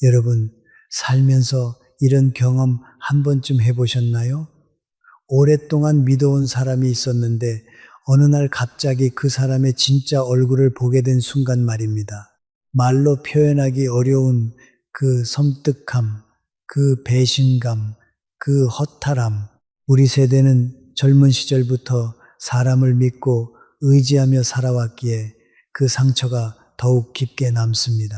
여러분, 살면서 이런 경험 한 번쯤 해보셨나요? 오랫동안 믿어온 사람이 있었는데 어느 날 갑자기 그 사람의 진짜 얼굴을 보게 된 순간 말입니다. 말로 표현하기 어려운 그 섬뜩함, 그 배신감, 그 허탈함. 우리 세대는 젊은 시절부터 사람을 믿고 의지하며 살아왔기에 그 상처가 더욱 깊게 남습니다.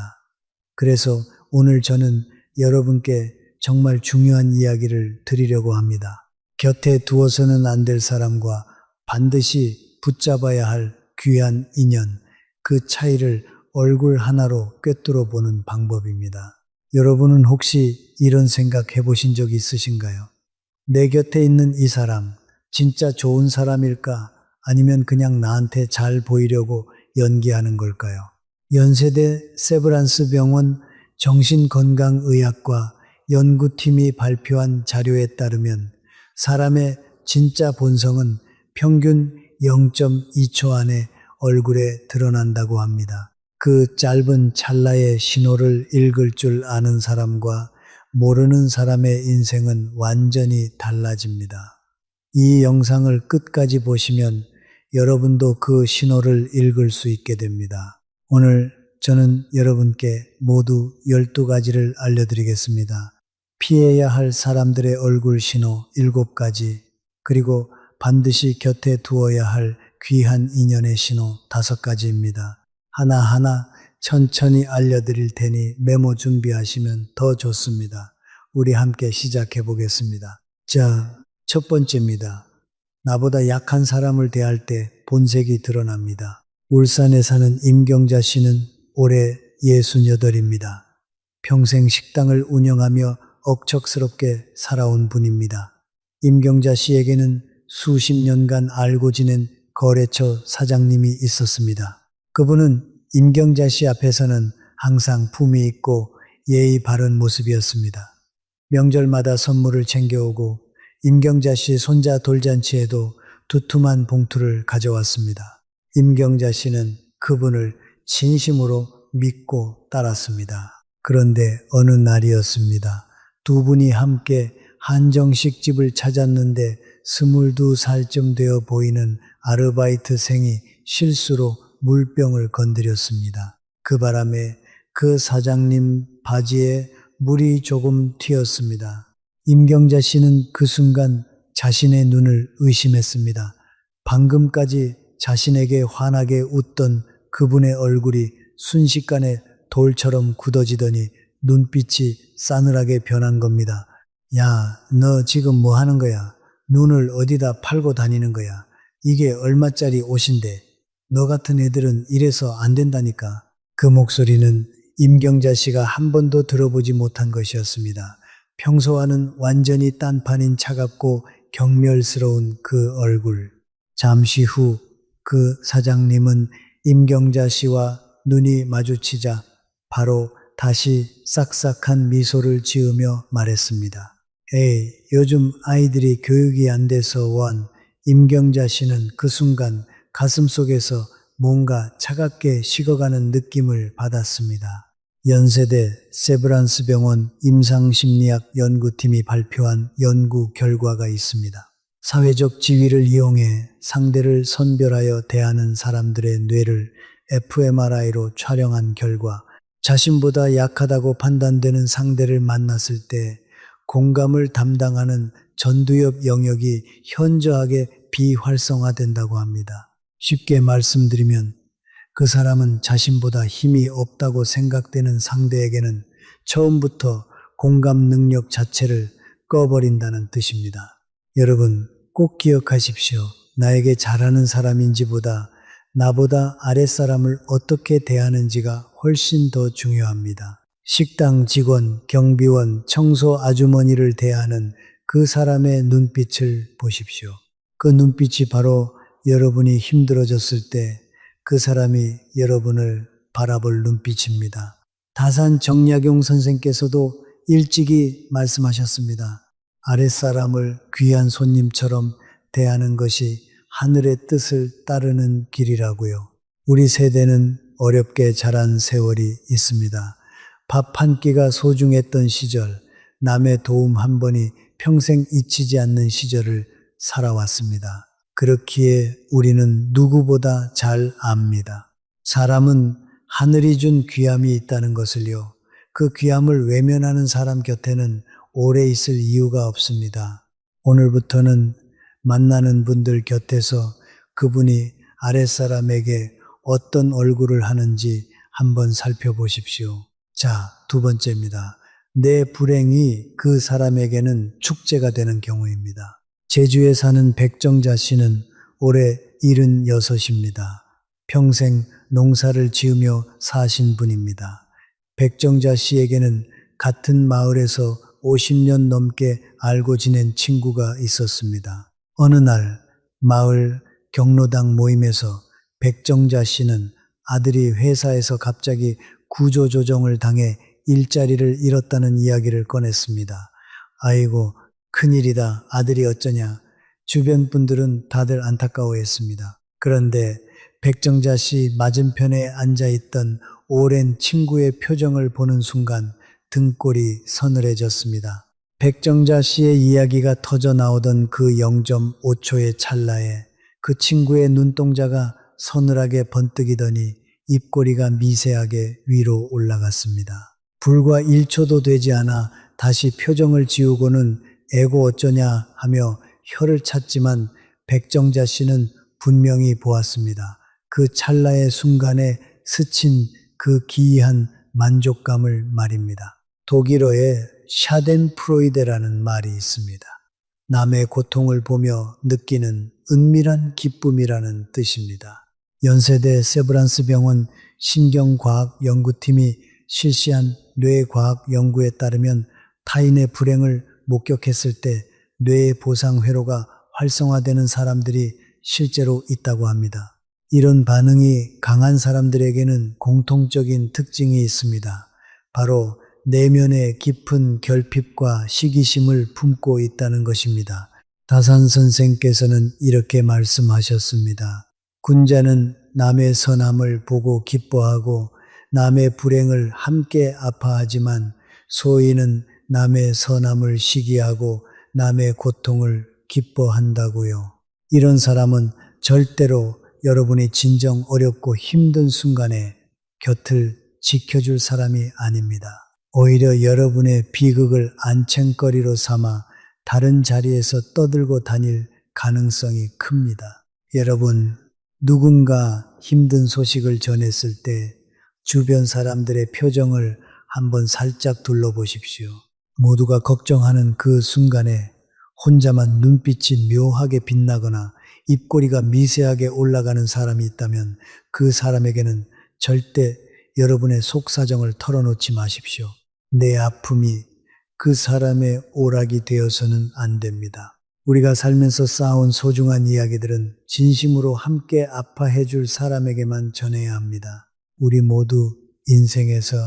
그래서 오늘 저는 여러분께 정말 중요한 이야기를 드리려고 합니다. 곁에 두어서는 안 될 사람과 반드시 붙잡아야 할 귀한 인연, 그 차이를 얼굴 하나로 꿰뚫어 보는 방법입니다. 여러분은 혹시 이런 생각 해보신 적 있으신가요? 내 곁에 있는 이 사람, 진짜 좋은 사람일까? 아니면 그냥 나한테 잘 보이려고 연기하는 걸까요? 연세대 세브란스 병원 정신건강의학과 연구팀이 발표한 자료에 따르면 사람의 진짜 본성은 평균 0.2초 안에 얼굴에 드러난다고 합니다. 그 짧은 찰나의 신호를 읽을 줄 아는 사람과 모르는 사람의 인생은 완전히 달라집니다. 이 영상을 끝까지 보시면 여러분도 그 신호를 읽을 수 있게 됩니다. 오늘 저는 여러분께 모두 12가지를 알려드리겠습니다. 피해야 할 사람들의 얼굴 신호 7가지, 그리고 반드시 곁에 두어야 할 귀한 인연의 신호 5가지입니다. 하나하나 천천히 알려드릴 테니 메모 준비하시면 더 좋습니다. 우리 함께 시작해 보겠습니다. 자, 첫 번째입니다. 나보다 약한 사람을 대할 때 본색이 드러납니다. 울산에 사는 임경자 씨는 올해 68입니다. 평생 식당을 운영하며 억척스럽게 살아온 분입니다. 임경자 씨에게는 수십 년간 알고 지낸 거래처 사장님이 있었습니다. 그분은 임경자 씨 앞에서는 항상 품위 있고 예의 바른 모습이었습니다. 명절마다 선물을 챙겨오고 임경자 씨 손자 돌잔치에도 두툼한 봉투를 가져왔습니다. 임경자 씨는 그분을 진심으로 믿고 따랐습니다. 그런데 어느 날이었습니다. 두 분이 함께 한정식 집을 찾았는데 22살쯤 되어 보이는 아르바이트생이 실수로 물병을 건드렸습니다. 그 바람에 그 사장님 바지에 물이 조금 튀었습니다. 임경자 씨는 그 순간 자신의 눈을 의심했습니다. 방금까지 자신에게 환하게 웃던 그분의 얼굴이 순식간에 돌처럼 굳어지더니 눈빛이 싸늘하게 변한 겁니다. 야, 너 지금 뭐 하는 거야? 눈을 어디다 팔고 다니는 거야? 이게 얼마짜리 옷인데? 너 같은 애들은 이래서 안 된다니까. 그 목소리는 임경자 씨가 한 번도 들어보지 못한 것이었습니다. 평소와는 완전히 딴판인 차갑고 경멸스러운 그 얼굴. 잠시 후 그 사장님은 임경자 씨와 눈이 마주치자 바로 다시 싹싹한 미소를 지으며 말했습니다. 에이, 요즘 아이들이 교육이 안 돼서 원. 임경자 씨는 그 순간 가슴속에서 뭔가 차갑게 식어가는 느낌을 받았습니다. 연세대 세브란스 병원 임상심리학 연구팀이 발표한 연구 결과가 있습니다. 사회적 지위를 이용해 상대를 선별하여 대하는 사람들의 뇌를 fMRI로 촬영한 결과 자신보다 약하다고 판단되는 상대를 만났을 때 공감을 담당하는 전두엽 영역이 현저하게 비활성화된다고 합니다. 쉽게 말씀드리면 그 사람은 자신보다 힘이 없다고 생각되는 상대에게는 처음부터 공감 능력 자체를 꺼버린다는 뜻입니다. 여러분, 꼭 기억하십시오. 나에게 잘하는 사람인지보다 나보다 아랫사람을 어떻게 대하는지가 훨씬 더 중요합니다. 식당 직원, 경비원, 청소 아주머니를 대하는 그 사람의 눈빛을 보십시오. 그 눈빛이 바로 여러분이 힘들어졌을 때 그 사람이 여러분을 바라볼 눈빛입니다. 다산 정약용 선생께서도 일찍이 말씀하셨습니다. 아랫사람을 귀한 손님처럼 대하는 것이 하늘의 뜻을 따르는 길이라고요. 우리 세대는 어렵게 자란 세월이 있습니다. 밥 한 끼가 소중했던 시절, 남의 도움 한 번이 평생 잊히지 않는 시절을 살아왔습니다. 그렇기에 우리는 누구보다 잘 압니다. 사람은 하늘이 준 귀함이 있다는 것을요. 그 귀함을 외면하는 사람 곁에는 오래 있을 이유가 없습니다. 오늘부터는 만나는 분들 곁에서 그분이 아랫사람에게 어떤 얼굴을 하는지 한번 살펴보십시오. 자, 두 번째입니다. 내 불행이 그 사람에게는 축제가 되는 경우입니다. 제주에 사는 백정자 씨는 올해 76입니다. 평생 농사를 지으며 사신 분입니다. 백정자 씨에게는 같은 마을에서 50년 넘게 알고 지낸 친구가 있었습니다. 어느 날 마을 경로당 모임에서 백정자 씨는 아들이 회사에서 갑자기 구조조정을 당해 일자리를 잃었다는 이야기를 꺼냈습니다. 아이고, 큰일이다. 아들이 어쩌냐. 주변 분들은 다들 안타까워했습니다. 그런데 백정자 씨 맞은편에 앉아있던 오랜 친구의 표정을 보는 순간 등골이 서늘해졌습니다. 백정자 씨의 이야기가 터져 나오던 그 0.5초의 찰나에 그 친구의 눈동자가 서늘하게 번뜩이더니 입꼬리가 미세하게 위로 올라갔습니다. 불과 1초도 되지 않아 다시 표정을 지우고는 에고 어쩌냐 하며 혀를 찼지만 백정자 씨는 분명히 보았습니다. 그 찰나의 순간에 스친 그 기이한 만족감을 말입니다. 독일어에 샤덴프로이데라는 말이 있습니다. 남의 고통을 보며 느끼는 은밀한 기쁨이라는 뜻입니다. 연세대 세브란스 병원 신경과학 연구팀이 실시한 뇌과학 연구에 따르면 타인의 불행을 목격했을 때 뇌의 보상 회로가 활성화되는 사람들이 실제로 있다고 합니다. 이런 반응이 강한 사람들에게는 공통적인 특징이 있습니다. 바로 내면의 깊은 결핍과 시기심을 품고 있다는 것입니다. 다산 선생께서는 이렇게 말씀하셨습니다. 군자는 남의 선함을 보고 기뻐하고 남의 불행을 함께 아파하지만 소인은 남의 선함을 시기하고 남의 고통을 기뻐한다고요. 이런 사람은 절대로 여러분이 진정 어렵고 힘든 순간에 곁을 지켜줄 사람이 아닙니다. 오히려 여러분의 비극을 안챈거리로 삼아 다른 자리에서 떠들고 다닐 가능성이 큽니다. 여러분, 누군가 힘든 소식을 전했을 때 주변 사람들의 표정을 한번 살짝 둘러보십시오. 모두가 걱정하는 그 순간에 혼자만 눈빛이 묘하게 빛나거나 입꼬리가 미세하게 올라가는 사람이 있다면 그 사람에게는 절대 여러분의 속사정을 털어놓지 마십시오. 내 아픔이 그 사람의 오락이 되어서는 안 됩니다. 우리가 살면서 쌓아온 소중한 이야기들은 진심으로 함께 아파해 줄 사람에게만 전해야 합니다. 우리 모두 인생에서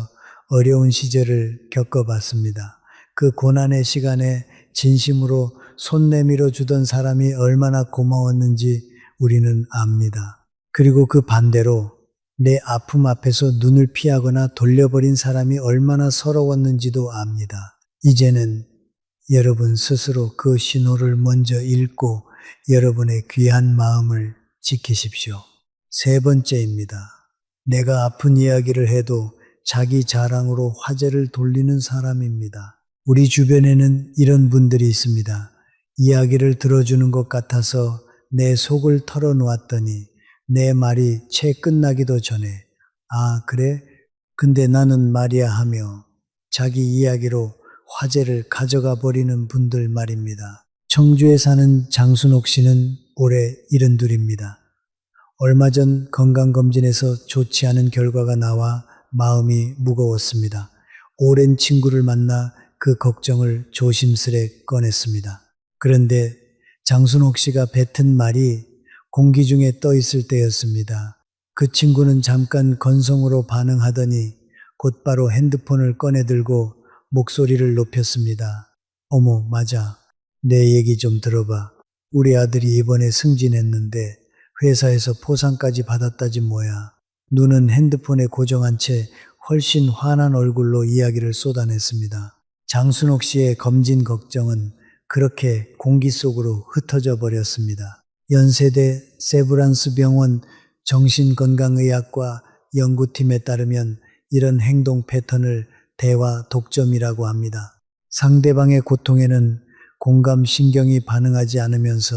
어려운 시절을 겪어봤습니다. 그 고난의 시간에 진심으로 손 내밀어 주던 사람이 얼마나 고마웠는지 우리는 압니다. 그리고 그 반대로 내 아픔 앞에서 눈을 피하거나 돌려버린 사람이 얼마나 서러웠는지도 압니다. 이제는 여러분 스스로 그 신호를 먼저 읽고 여러분의 귀한 마음을 지키십시오. 세 번째입니다. 내가 아픈 이야기를 해도 자기 자랑으로 화제를 돌리는 사람입니다. 우리 주변에는 이런 분들이 있습니다. 이야기를 들어주는 것 같아서 내 속을 털어놓았더니 내 말이 채 끝나기도 전에 아 그래? 근데 나는 말이야 하며 자기 이야기로 화제를 가져가 버리는 분들 말입니다. 청주에 사는 장순옥 씨는 올해 72입니다. 얼마 전 건강검진에서 좋지 않은 결과가 나와 마음이 무거웠습니다. 오랜 친구를 만나 그 걱정을 조심스레 꺼냈습니다. 그런데 장순옥 씨가 뱉은 말이 공기 중에 떠 있을 때였습니다. 그 친구는 잠깐 건성으로 반응하더니 곧바로 핸드폰을 꺼내들고 목소리를 높였습니다. 어머, 맞아. 내 얘기 좀 들어봐. 우리 아들이 이번에 승진했는데 회사에서 포상까지 받았다지 뭐야. 눈은 핸드폰에 고정한 채 훨씬 환한 얼굴로 이야기를 쏟아냈습니다. 장순옥 씨의 검진 걱정은 그렇게 공기 속으로 흩어져 버렸습니다. 연세대 세브란스 병원 정신건강의학과 연구팀에 따르면 이런 행동 패턴을 대화 독점이라고 합니다. 상대방의 고통에는 공감신경이 반응하지 않으면서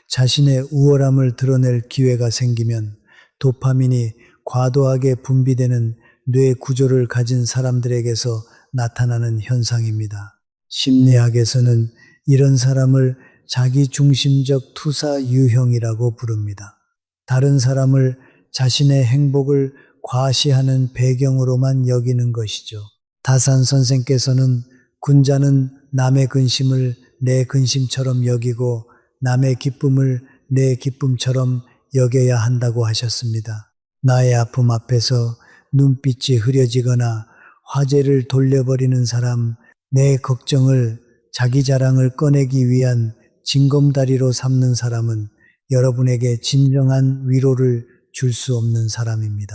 자신의 우월함을 드러낼 기회가 생기면 도파민이 과도하게 분비되는 뇌 구조를 가진 사람들에게서 나타나는 현상입니다. 심리학에서는 이런 사람을 자기중심적 투사 유형이라고 부릅니다. 다른 사람을 자신의 행복을 과시하는 배경으로만 여기는 것이죠. 다산 선생께서는 군자는 남의 근심을 내 근심처럼 여기고 남의 기쁨을 내 기쁨처럼 여겨야 한다고 하셨습니다. 나의 아픔 앞에서 눈빛이 흐려지거나 화제를 돌려버리는 사람, 내 걱정을 자기 자랑을 꺼내기 위한 징검다리로 삼는 사람은 여러분에게 진정한 위로를 줄 수 없는 사람입니다.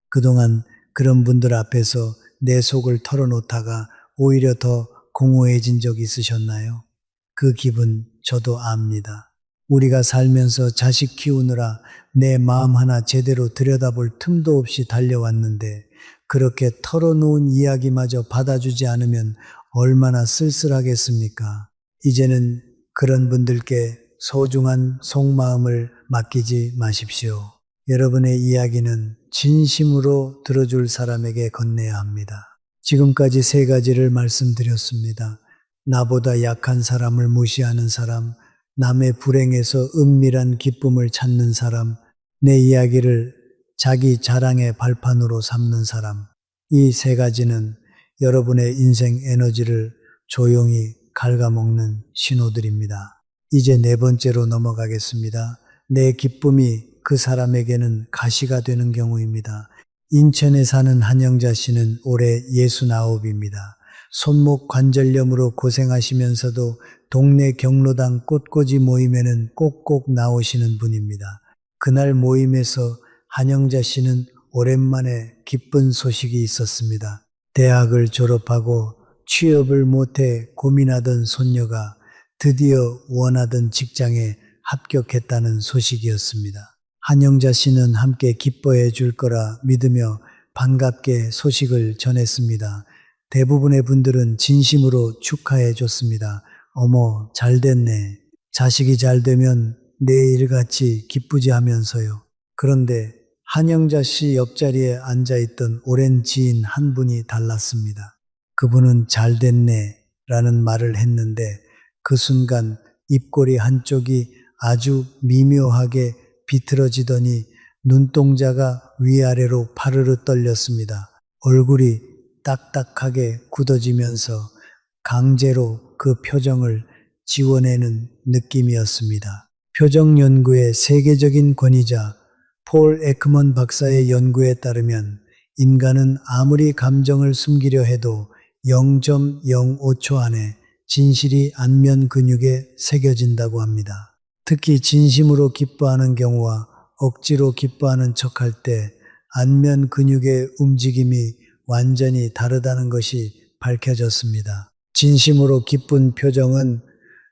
그동안 그런 분들 앞에서 내 속을 털어놓다가 오히려 더 공허해진 적 있으셨나요? 그 기분 저도 압니다. 우리가 살면서 자식 키우느라 내 마음 하나 제대로 들여다볼 틈도 없이 달려왔는데 그렇게 털어놓은 이야기마저 받아주지 않으면 얼마나 쓸쓸하겠습니까? 이제는 그런 분들께 소중한 속마음을 맡기지 마십시오. 여러분의 이야기는 진심으로 들어줄 사람에게 건네야 합니다. 지금까지 3가지를 말씀드렸습니다. 나보다 약한 사람을 무시하는 사람, 남의 불행에서 은밀한 기쁨을 찾는 사람, 내 이야기를 자기 자랑의 발판으로 삼는 사람. 이 3가지는 여러분의 인생 에너지를 조용히 갉아먹는 신호들입니다. 이제 4번째로 넘어가겠습니다. 내 기쁨이 그 사람에게는 가시가 되는 경우입니다. 인천에 사는 한영자 씨는 올해 69입니다. 손목 관절염으로 고생하시면서도 동네 경로당 꽃꽂이 모임에는 꼭꼭 나오시는 분입니다. 그날 모임에서 한영자 씨는 오랜만에 기쁜 소식이 있었습니다. 대학을 졸업하고 취업을 못해 고민하던 손녀가 드디어 원하던 직장에 합격했다는 소식이었습니다. 한영자 씨는 함께 기뻐해 줄 거라 믿으며 반갑게 소식을 전했습니다. 대부분의 분들은 진심으로 축하해 줬습니다. 어머, 잘 됐네. 자식이 잘 되면 내 일같이 기쁘지 하면서요. 그런데 한영자 씨 옆자리에 앉아있던 오랜 지인 한 분이 달랐습니다. 그분은 잘 됐네 라는 말을 했는데 그 순간 입꼬리 한쪽이 아주 미묘하게 비틀어지더니 눈동자가 위아래로 파르르 떨렸습니다. 얼굴이 딱딱하게 굳어지면서 강제로 그 표정을 지워내는 느낌이었습니다. 표정 연구의 세계적인 권위자 폴 에크먼 박사의 연구에 따르면 인간은 아무리 감정을 숨기려 해도 0.05초 안에 진실이 안면 근육에 새겨진다고 합니다. 특히 진심으로 기뻐하는 경우와 억지로 기뻐하는 척할 때 안면 근육의 움직임이 완전히 다르다는 것이 밝혀졌습니다. 진심으로 기쁜 표정은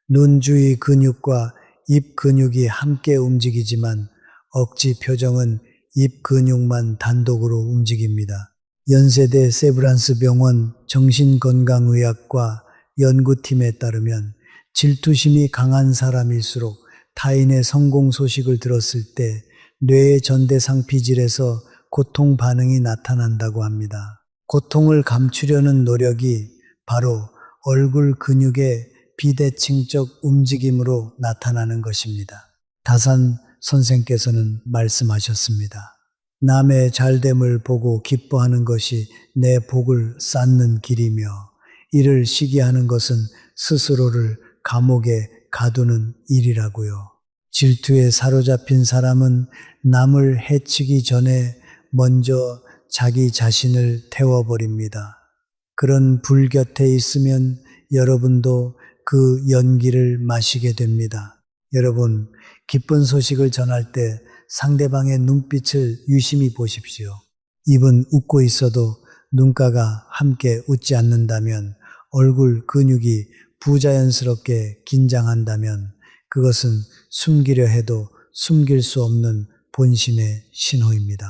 눈 주위 근육과 입 근육이 함께 움직이지만 억지 표정은 입 근육만 단독으로 움직입니다. 연세대 세브란스 병원 정신건강의학과 연구팀에 따르면 질투심이 강한 사람일수록 타인의 성공 소식을 들었을 때 뇌의 전대상 피질에서 고통 반응이 나타난다고 합니다. 고통을 감추려는 노력이 바로 얼굴 근육의 비대칭적 움직임으로 나타나는 것입니다. 다산 선생께서는 말씀하셨습니다. 남의 잘됨을 보고 기뻐하는 것이 내 복을 쌓는 길이며 이를 시기하는 것은 스스로를 감옥에 가두는 일이라고요. 질투에 사로잡힌 사람은 남을 해치기 전에 먼저 자기 자신을 태워버립니다. 그런 불 곁에 있으면 여러분도 그 연기를 마시게 됩니다. 여러분, 기쁜 소식을 전할 때 상대방의 눈빛을 유심히 보십시오. 입은 웃고 있어도 눈가가 함께 웃지 않는다면, 얼굴 근육이 부자연스럽게 긴장한다면 그것은 숨기려 해도 숨길 수 없는 본심의 신호입니다.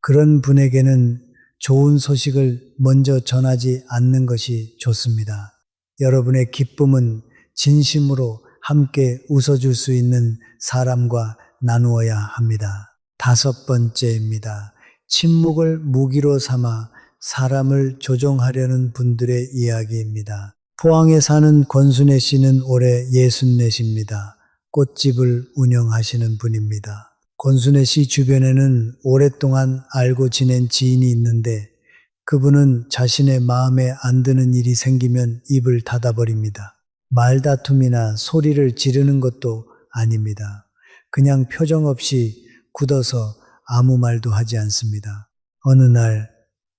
그런 분에게는 좋은 소식을 먼저 전하지 않는 것이 좋습니다. 여러분의 기쁨은 진심으로 함께 웃어줄 수 있는 사람과 나누어야 합니다. 5번째입니다. 침묵을 무기로 삼아 사람을 조종하려는 분들의 이야기입니다. 포항에 사는 권순애 씨는 올해 64입니다. 꽃집을 운영하시는 분입니다. 권순애 씨 주변에는 오랫동안 알고 지낸 지인이 있는데 그분은 자신의 마음에 안 드는 일이 생기면 입을 닫아버립니다. 말다툼이나 소리를 지르는 것도 아닙니다. 그냥 표정 없이 굳어서 아무 말도 하지 않습니다. 어느 날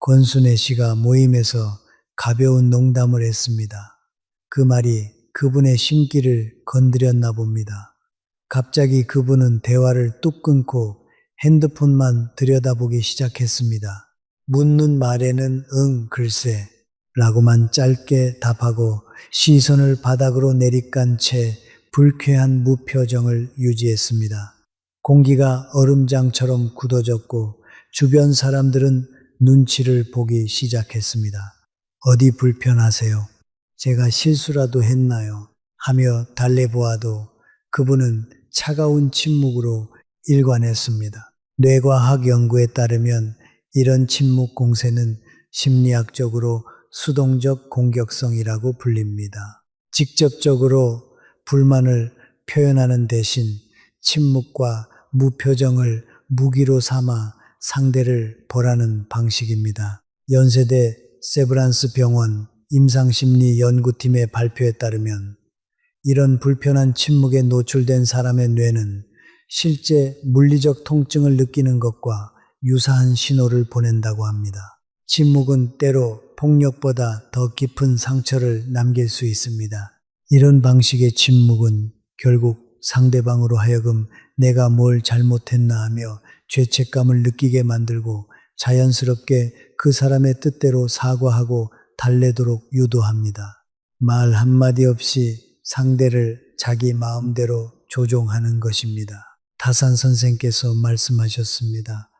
권순애 씨가 모임에서 가벼운 농담을 했습니다. 그 말이 그분의 심기를 건드렸나 봅니다. 갑자기 그분은 대화를 뚝 끊고 핸드폰만 들여다보기 시작했습니다. 묻는 말에는 글쎄 라고만 짧게 답하고 시선을 바닥으로 내리깐 채 불쾌한 무표정을 유지했습니다. 공기가 얼음장처럼 굳어졌고 주변 사람들은 눈치를 보기 시작했습니다. 어디 불편하세요? 제가 실수라도 했나요? 하며 달래보아도 그분은 차가운 침묵으로 일관했습니다. 뇌과학 연구에 따르면 이런 침묵 공세는 심리학적으로 수동적 공격성이라고 불립니다. 직접적으로 불만을 표현하는 대신 침묵과 무표정을 무기로 삼아 상대를 벌하는 방식입니다. 연세대 세브란스 병원 임상심리 연구팀의 발표에 따르면 이런 불편한 침묵에 노출된 사람의 뇌는 실제 물리적 통증을 느끼는 것과 유사한 신호를 보낸다고 합니다. 침묵은 때로 폭력보다 더 깊은 상처를 남길 수 있습니다. 이런 방식의 침묵은 결국 상대방으로 하여금 내가 뭘 잘못했나 하며 죄책감을 느끼게 만들고 자연스럽게 그 사람의 뜻대로 사과하고 달래도록 유도합니다. 말 한마디 없이 상대를 자기 마음대로 조종하는 것입니다. 타산 선생께서 말씀하셨습니다.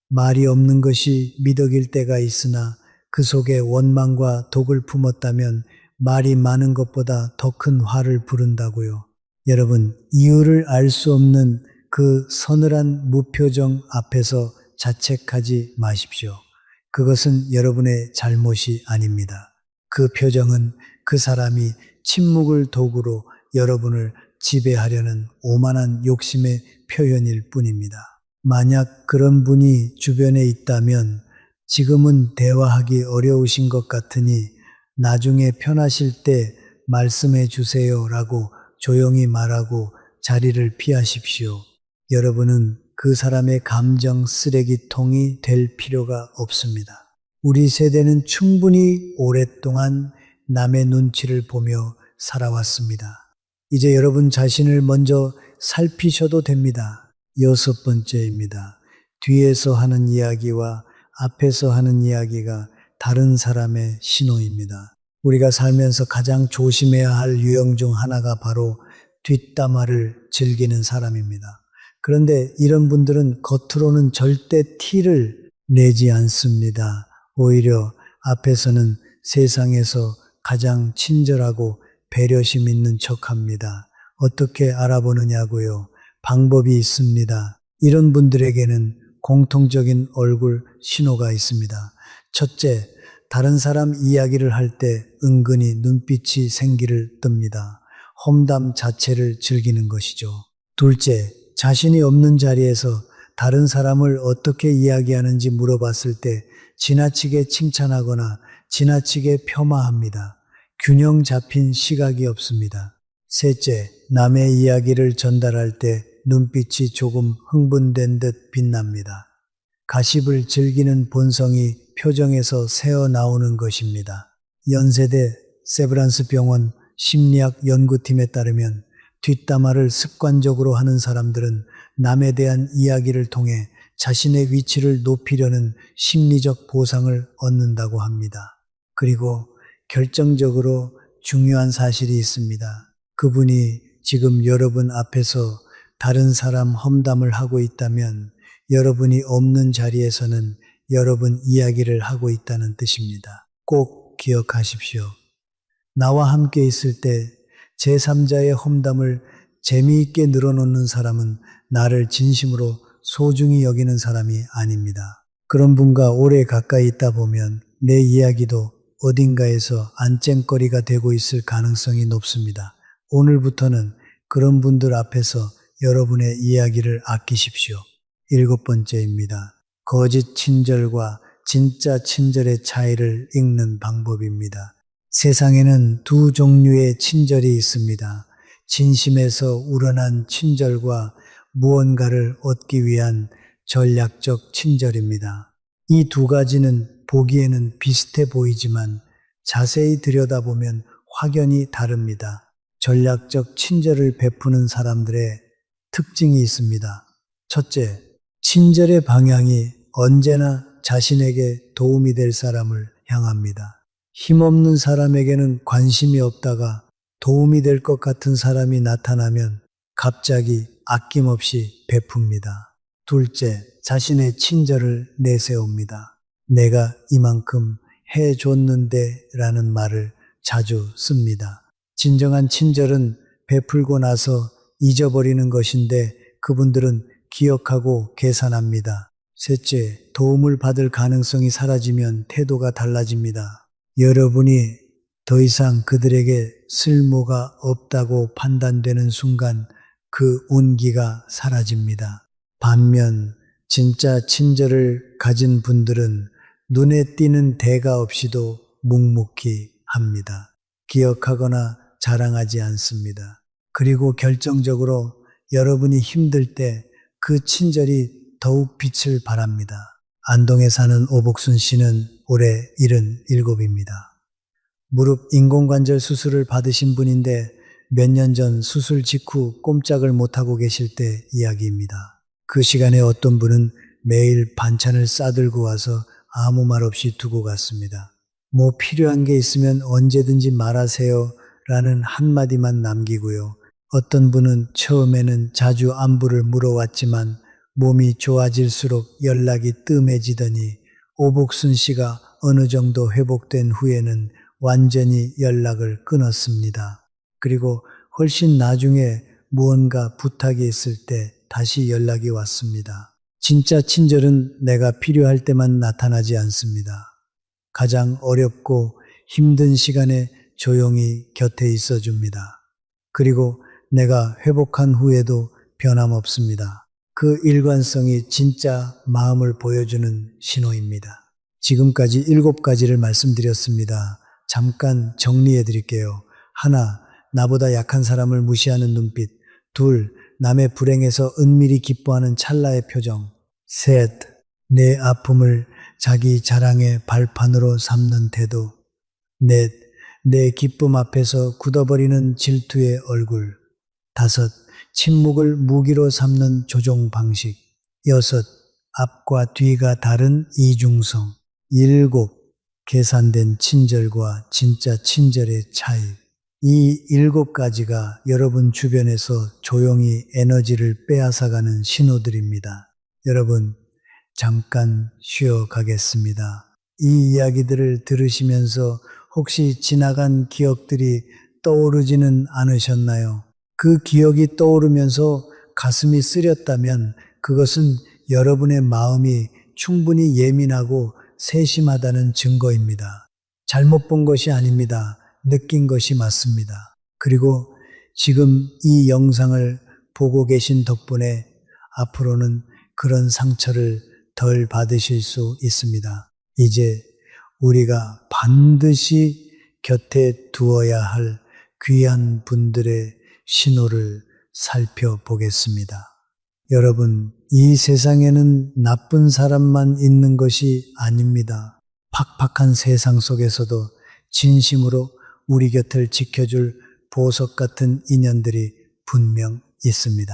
말이 없는 것이 미덕일 때가 있으나 그 속에 원망과 독을 품었다면 말이 많은 것보다 더 큰 화를 부른다고요. 여러분, 이유를 알 수 없는 그 서늘한 무표정 앞에서 자책하지 마십시오. 그것은 여러분의 잘못이 아닙니다. 그 표정은 그 사람이 침묵을 도구로 여러분을 지배하려는 오만한 욕심의 표현일 뿐입니다. 만약 그런 분이 주변에 있다면 지금은 대화하기 어려우신 것 같으니 나중에 편하실 때 말씀해 주세요라고 조용히 말하고 자리를 피하십시오. 여러분은 그 사람의 감정 쓰레기통이 될 필요가 없습니다. 우리 세대는 충분히 오랫동안 남의 눈치를 보며 살아왔습니다. 이제 여러분 자신을 먼저 살피셔도 됩니다. 6번째입니다. 뒤에서 하는 이야기와 앞에서 하는 이야기가 다른 사람의 신호입니다. 우리가 살면서 가장 조심해야 할 유형 중 하나가 바로 뒷담화를 즐기는 사람입니다. 그런데 이런 분들은 겉으로는 절대 티를 내지 않습니다. 오히려 앞에서는 세상에서 가장 친절하고 배려심 있는 척합니다. 어떻게 알아보느냐고요? 방법이 있습니다. 이런 분들에게는 공통적인 얼굴 신호가 있습니다. 첫째, 다른 사람 이야기를 할 때 은근히 눈빛이 생기를 뜹니다. 험담 자체를 즐기는 것이죠. 둘째, 자신이 없는 자리에서 다른 사람을 어떻게 이야기하는지 물어봤을 때 지나치게 칭찬하거나 지나치게 폄하합니다. 균형 잡힌 시각이 없습니다. 셋째, 남의 이야기를 전달할 때 눈빛이 조금 흥분된 듯 빛납니다. 가십을 즐기는 본성이 표정에서 새어나오는 것입니다. 연세대 세브란스 병원 심리학 연구팀에 따르면 뒷담화를 습관적으로 하는 사람들은 남에 대한 이야기를 통해 자신의 위치를 높이려는 심리적 보상을 얻는다고 합니다. 그리고 결정적으로 중요한 사실이 있습니다. 그분이 지금 여러분 앞에서 다른 사람 험담을 하고 있다면 여러분이 없는 자리에서는 여러분 이야기를 하고 있다는 뜻입니다. 꼭 기억하십시오. 나와 함께 있을 때 제3자의 험담을 재미있게 늘어놓는 사람은 나를 진심으로 소중히 여기는 사람이 아닙니다. 그런 분과 오래 가까이 있다 보면 내 이야기도 어딘가에서 안쟁거리가 되고 있을 가능성이 높습니다. 오늘부터는 그런 분들 앞에서 여러분의 이야기를 아끼십시오. 7번째입니다. 거짓 친절과 진짜 친절의 차이를 읽는 방법입니다. 세상에는 두 종류의 친절이 있습니다. 진심에서 우러난 친절과 무언가를 얻기 위한 전략적 친절입니다. 이 두 가지는 보기에는 비슷해 보이지만 자세히 들여다보면 확연히 다릅니다. 전략적 친절을 베푸는 사람들의 특징이 있습니다. 첫째, 친절의 방향이 언제나 자신에게 도움이 될 사람을 향합니다. 힘없는 사람에게는 관심이 없다가 도움이 될 것 같은 사람이 나타나면 갑자기 아낌없이 베풉니다. 둘째, 자신의 친절을 내세웁니다. 내가 이만큼 해줬는데 라는 말을 자주 씁니다. 진정한 친절은 베풀고 나서 잊어버리는 것인데 그분들은 기억하고 계산합니다. 셋째, 도움을 받을 가능성이 사라지면 태도가 달라집니다. 여러분이 더 이상 그들에게 쓸모가 없다고 판단되는 순간 그 온기가 사라집니다. 반면 진짜 친절을 가진 분들은 눈에 띄는 대가 없이도 묵묵히 합니다. 기억하거나 자랑하지 않습니다. 그리고 결정적으로 여러분이 힘들 때 그 친절이 더욱 빛을 발합니다. 안동에 사는 오복순 씨는 올해 77입니다. 무릎 인공관절 수술을 받으신 분인데 몇 년 전 수술 직후 꼼짝을 못하고 계실 때 이야기입니다. 그 시간에 어떤 분은 매일 반찬을 싸들고 와서 아무 말 없이 두고 갔습니다. 뭐 필요한 게 있으면 언제든지 말하세요 라는 한마디만 남기고요. 어떤 분은 처음에는 자주 안부를 물어왔지만 몸이 좋아질수록 연락이 뜸해지더니 오복순 씨가 어느 정도 회복된 후에는 완전히 연락을 끊었습니다. 그리고 훨씬 나중에 무언가 부탁이 있을 때 다시 연락이 왔습니다. 진짜 친절은 내가 필요할 때만 나타나지 않습니다. 가장 어렵고 힘든 시간에 조용히 곁에 있어 줍니다. 그리고 내가 회복한 후에도 변함없습니다. 그 일관성이 진짜 마음을 보여주는 신호입니다. 지금까지 7가지를 말씀드렸습니다. 잠깐 정리해 드릴게요. 하나, 나보다 약한 사람을 무시하는 눈빛. 둘, 남의 불행에서 은밀히 기뻐하는 찰나의 표정. 셋, 내 아픔을 자기 자랑의 발판으로 삼는 태도. 넷, 내 기쁨 앞에서 굳어버리는 질투의 얼굴. 다섯, 침묵을 무기로 삼는 조종 방식. 여섯, 앞과 뒤가 다른 이중성. 일곱, 계산된 친절과 진짜 친절의 차이. 이 7가지가 여러분 주변에서 조용히 에너지를 빼앗아가는 신호들입니다. 여러분, 잠깐 쉬어가겠습니다. 이 이야기들을 들으시면서 혹시 지나간 기억들이 떠오르지는 않으셨나요? 그 기억이 떠오르면서 가슴이 쓰렸다면 그것은 여러분의 마음이 충분히 예민하고 세심하다는 증거입니다. 잘못 본 것이 아닙니다. 느낀 것이 맞습니다. 그리고 지금 이 영상을 보고 계신 덕분에 앞으로는 그런 상처를 덜 받으실 수 있습니다. 이제 우리가 반드시 곁에 두어야 할 귀한 분들의 신호를 살펴보겠습니다. 여러분, 이 세상에는 나쁜 사람만 있는 것이 아닙니다. 팍팍한 세상 속에서도 진심으로 우리 곁을 지켜줄 보석 같은 인연들이 분명 있습니다.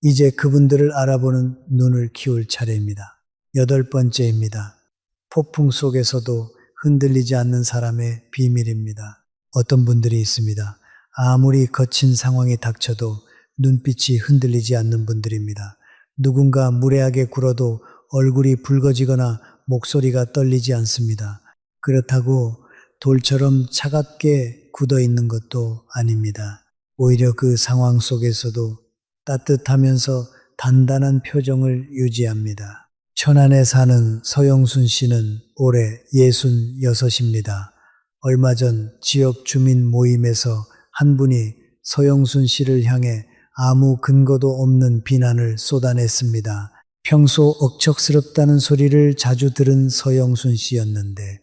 이제 그분들을 알아보는 눈을 키울 차례입니다. 8번째입니다. 폭풍 속에서도 흔들리지 않는 사람의 비밀입니다. 어떤 분들이 있습니다. 아무리 거친 상황이 닥쳐도 눈빛이 흔들리지 않는 분들입니다. 누군가 무례하게 굴어도 얼굴이 붉어지거나 목소리가 떨리지 않습니다. 그렇다고 돌처럼 차갑게 굳어 있는 것도 아닙니다. 오히려 그 상황 속에서도 따뜻하면서 단단한 표정을 유지합니다. 천안에 사는 서영순 씨는 올해 66입니다. 얼마 전 지역 주민 모임에서 한 분이 서영순 씨를 향해 아무 근거도 없는 비난을 쏟아냈습니다. 평소 억척스럽다는 소리를 자주 들은 서영순 씨였는데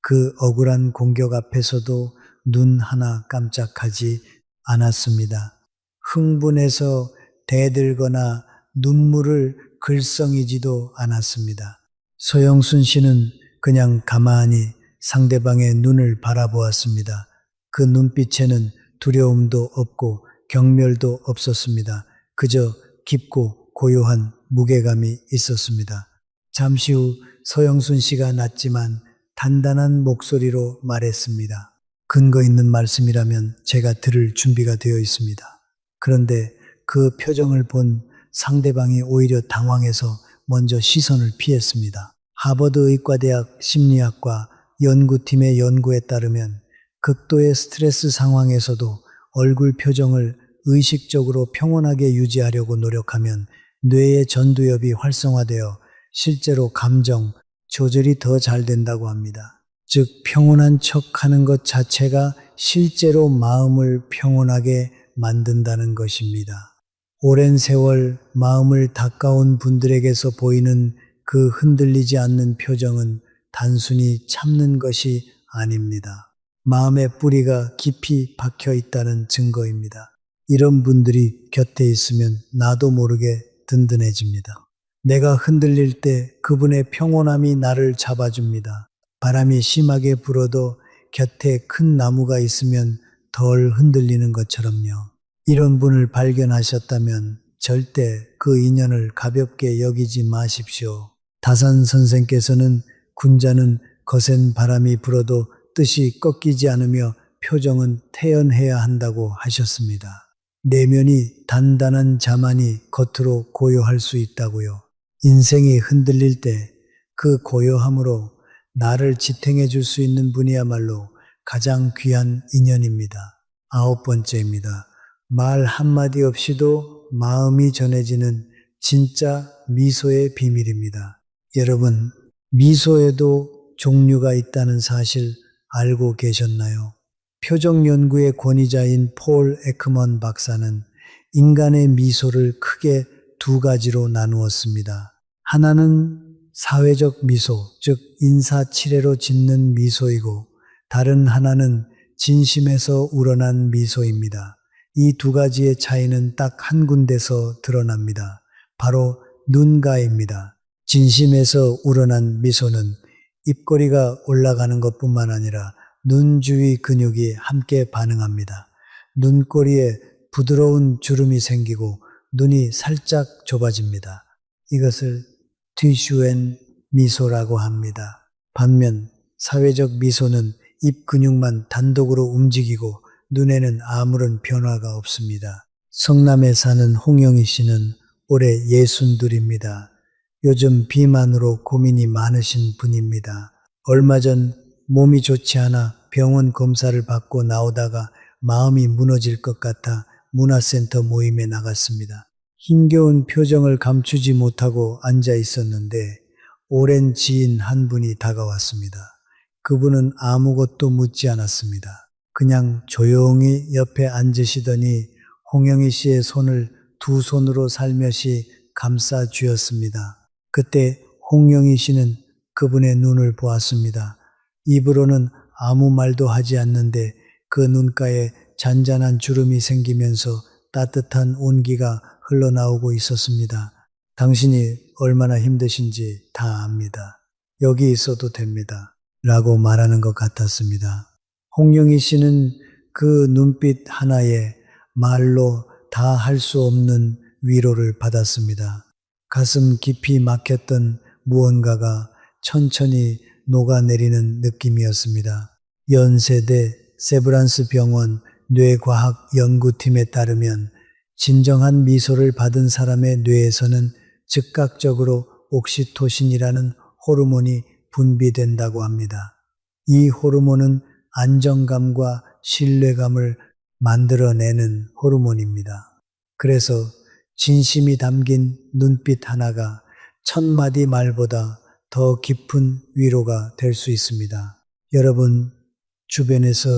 그 억울한 공격 앞에서도 눈 하나 깜짝하지 않았습니다. 흥분해서 대들거나 눈물을 글썽이지도 않았습니다. 서영순 씨는 그냥 가만히 상대방의 눈을 바라보았습니다. 그 눈빛에는 두려움도 없고 경멸도 없었습니다. 그저 깊고 고요한 무게감이 있었습니다. 잠시 후 서영순 씨가 낮지만 단단한 목소리로 말했습니다. 근거 있는 말씀이라면 제가 들을 준비가 되어 있습니다. 그런데 그 표정을 본 상대방이 오히려 당황해서 먼저 시선을 피했습니다. 하버드 의과대학 심리학과 연구팀의 연구에 따르면 극도의 스트레스 상황에서도 얼굴 표정을 의식적으로 평온하게 유지하려고 노력하면 뇌의 전두엽이 활성화되어 실제로 감정 조절이 더 잘 된다고 합니다. 즉 평온한 척하는 것 자체가 실제로 마음을 평온하게 만든다는 것입니다. 오랜 세월 마음을 닦아온 분들에게서 보이는 그 흔들리지 않는 표정은 단순히 참는 것이 아닙니다. 마음의 뿌리가 깊이 박혀 있다는 증거입니다. 이런 분들이 곁에 있으면 나도 모르게 든든해집니다. 내가 흔들릴 때 그분의 평온함이 나를 잡아줍니다. 바람이 심하게 불어도 곁에 큰 나무가 있으면 덜 흔들리는 것처럼요. 이런 분을 발견하셨다면 절대 그 인연을 가볍게 여기지 마십시오. 다산 선생께서는 군자는 거센 바람이 불어도 뜻이 꺾이지 않으며 표정은 태연해야 한다고 하셨습니다. 내면이 단단한 자만이 겉으로 고요할 수 있다고요. 인생이 흔들릴 때 그 고요함으로 나를 지탱해 줄 수 있는 분이야말로 가장 귀한 인연입니다. 9번째입니다. 말 한마디 없이도 마음이 전해지는 진짜 미소의 비밀입니다. 여러분, 미소에도 종류가 있다는 사실 알고 계셨나요? 표정 연구의 권위자인 폴 에크먼 박사는 인간의 미소를 크게 2가지로 나누었습니다. 하나는 사회적 미소, 즉 인사치레로 짓는 미소이고 다른 하나는 진심에서 우러난 미소입니다. 이 2가지의 차이는 딱 한 군데서 드러납니다. 바로 눈가입니다. 진심에서 우러난 미소는 입꼬리가 올라가는 것뿐만 아니라 눈 주위 근육이 함께 반응합니다. 눈꼬리에 부드러운 주름이 생기고 눈이 살짝 좁아집니다. 이것을 뒤슈엔 미소라고 합니다. 반면 사회적 미소는 입 근육만 단독으로 움직이고 눈에는 아무런 변화가 없습니다. 성남에 사는 홍영희 씨는 올해 62입니다. 요즘 비만으로 고민이 많으신 분입니다. 얼마 전 몸이 좋지 않아 병원 검사를 받고 나오다가 마음이 무너질 것 같아 문화센터 모임에 나갔습니다. 힘겨운 표정을 감추지 못하고 앉아 있었는데 오랜 지인 한 분이 다가왔습니다. 그분은 아무것도 묻지 않았습니다. 그냥 조용히 옆에 앉으시더니 홍영희 씨의 손을 2 손으로 살며시 감싸 주었습니다. 그때 홍영희 씨는 그분의 눈을 보았습니다. 입으로는 아무 말도 하지 않는데 그 눈가에 잔잔한 주름이 생기면서 따뜻한 온기가 흘러나오고 있었습니다. 당신이 얼마나 힘드신지 다 압니다. 여기 있어도 됩니다. 라고 말하는 것 같았습니다. 홍영희 씨는 그 눈빛 하나에 말로 다 할 수 없는 위로를 받았습니다. 가슴 깊이 막혔던 무언가가 천천히 녹아내리는 느낌이었습니다. 연세대 세브란스 병원 뇌과학 연구팀에 따르면 진정한 미소를 받은 사람의 뇌에서는 즉각적으로 옥시토신이라는 호르몬이 분비된다고 합니다. 이 호르몬은 안정감과 신뢰감을 만들어내는 호르몬입니다. 그래서 진심이 담긴 눈빛 하나가 1000마디 말보다 더 깊은 위로가 될 수 있습니다. 여러분 주변에서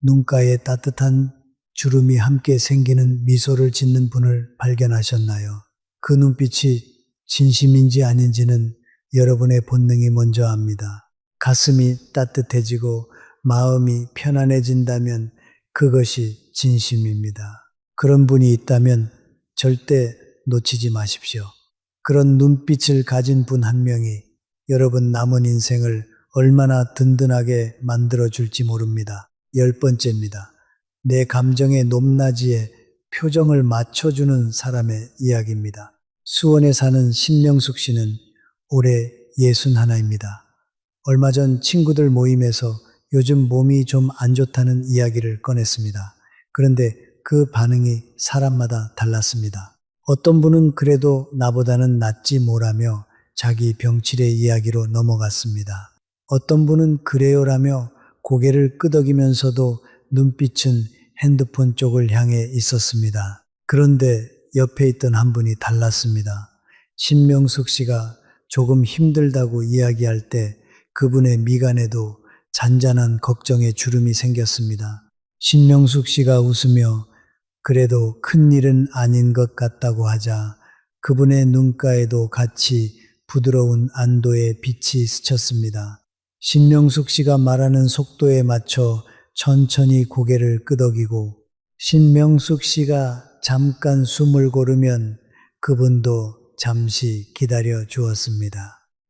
눈가에 따뜻한 주름이 함께 생기는 미소를 짓는 분을 발견하셨나요? 그 눈빛이 진심인지 아닌지는 여러분의 본능이 먼저 압니다. 가슴이 따뜻해지고 마음이 편안해진다면 그것이 진심입니다. 그런 분이 있다면 절대 놓치지 마십시오. 그런 눈빛을 가진 분 한 명이 여러분 남은 인생을 얼마나 든든하게 만들어줄지 모릅니다. 10번째입니다. 내 감정의 높낮이에 표정을 맞춰주는 사람의 이야기입니다. 수원에 사는 신명숙 씨는 올해 61입니다. 얼마 전 친구들 모임에서 요즘 몸이 좀 안 좋다는 이야기를 꺼냈습니다. 그런데 그 반응이 사람마다 달랐습니다. 어떤 분은 그래도 나보다는 낫지 뭐라며 자기 병치레 이야기로 넘어갔습니다. 어떤 분은 그래요라며 고개를 끄덕이면서도 눈빛은 핸드폰 쪽을 향해 있었습니다. 그런데 옆에 있던 한 분이 달랐습니다. 신명숙 씨가 조금 힘들다고 이야기할 때 그분의 미간에도 잔잔한 걱정의 주름이 생겼습니다. 신명숙 씨가 웃으며 그래도 큰일은 아닌 것 같다고 하자 그분의 눈가에도 같이 부드러운 안도의 빛이 스쳤습니다. 신명숙 씨가 말하는 속도에 맞춰 천천히 고개를 끄덕이고 신명숙 씨가 잠깐 숨을 고르면 그분도 잠시 기다려 주었습니다.